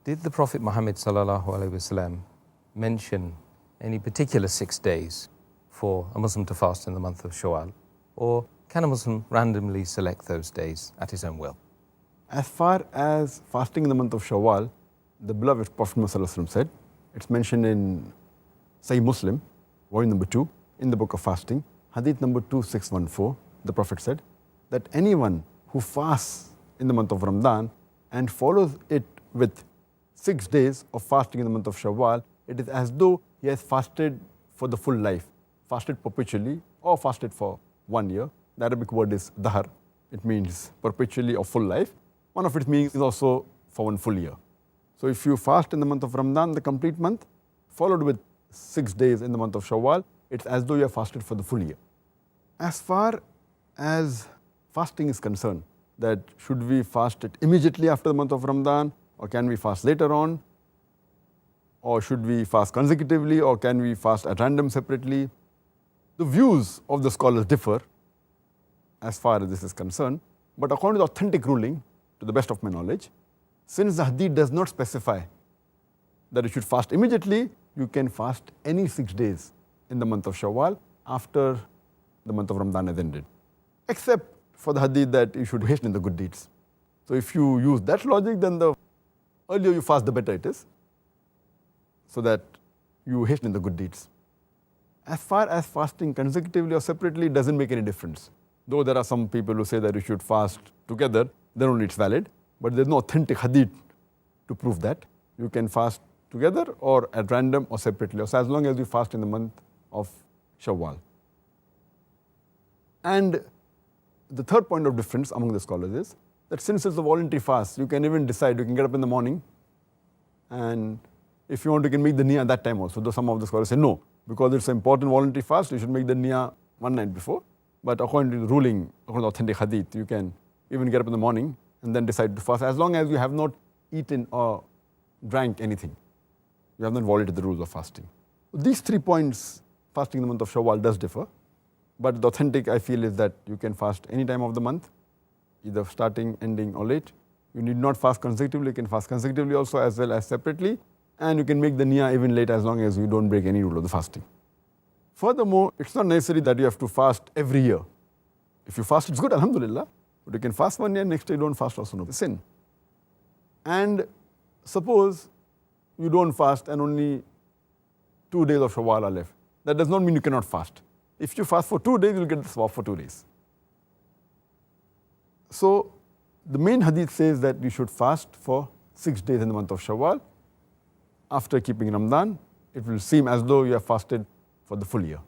Did the Prophet Muhammad ﷺ mention any particular 6 days for a Muslim to fast in the month of Shawwal? Or can a Muslim randomly select those days at his own will? As far as fasting in the month of Shawwal, the beloved Prophet Muhammad said, it's mentioned in Sahih Muslim, volume number 2, in the book of fasting, Hadith number 2614, the Prophet said that anyone who fasts in the month of Ramadan and follows it with 6 days of fasting in the month of Shawwal, it is as though he has fasted for the full life, fasted perpetually or fasted for 1 year. The Arabic word is dahr. It means perpetually or full life. One of its meanings is also for 1 full year. So if you fast in the month of Ramadan, the complete month, followed with 6 days in the month of Shawwal, it's as though you have fasted for the full year. As far as fasting is concerned, that should we fast it immediately after the month of Ramadan, or can we fast later on, or should we fast consecutively, or can we fast at random separately? The views of the scholars differ as far as this is concerned, but according to the authentic ruling, to the best of my knowledge, since the hadith does not specify that you should fast immediately, you can fast any 6 days in the month of Shawwal after the month of Ramadan has ended, except for the hadith that you should hasten in the good deeds. So if you use that logic, then the earlier you fast, the better it is, so that you hasten in the good deeds. As far as fasting consecutively or separately, it doesn't make any difference. Though there are some people who say that you should fast together, then only it's valid, but there's no authentic hadith to prove that. You can fast together or at random or separately, so as long as you fast in the month of Shawwal. And the third point of difference among the scholars is that since it's a voluntary fast, you can even decide, you can get up in the morning, and if you want, you can make the niyyah at that time also. Though some of the scholars say no, because it's an important voluntary fast, you should make the niyyah one night before. But according to the ruling, according to authentic hadith, you can even get up in the morning and then decide to fast, as long as you have not eaten or drank anything. You have not violated the rules of fasting. These 3 points, fasting in the month of Shawwal does differ. But the authentic, I feel, is that you can fast any time of the month, either starting, ending, or late. You need not fast consecutively. You can fast consecutively also as well as separately. And you can make the niyyah even late as long as you don't break any rule of the fasting. Furthermore, it's not necessary that you have to fast every year. If you fast, it's good, alhamdulillah. But you can fast 1 year, next day you don't fast, also no sin. And suppose you don't fast and only 2 days of Shawwal are left. That does not mean you cannot fast. If you fast for 2 days, you'll get the sawab for 2 days. So the main hadith says that you should fast for 6 days in the month of Shawwal. After keeping Ramadan, it will seem as though you have fasted for the full year.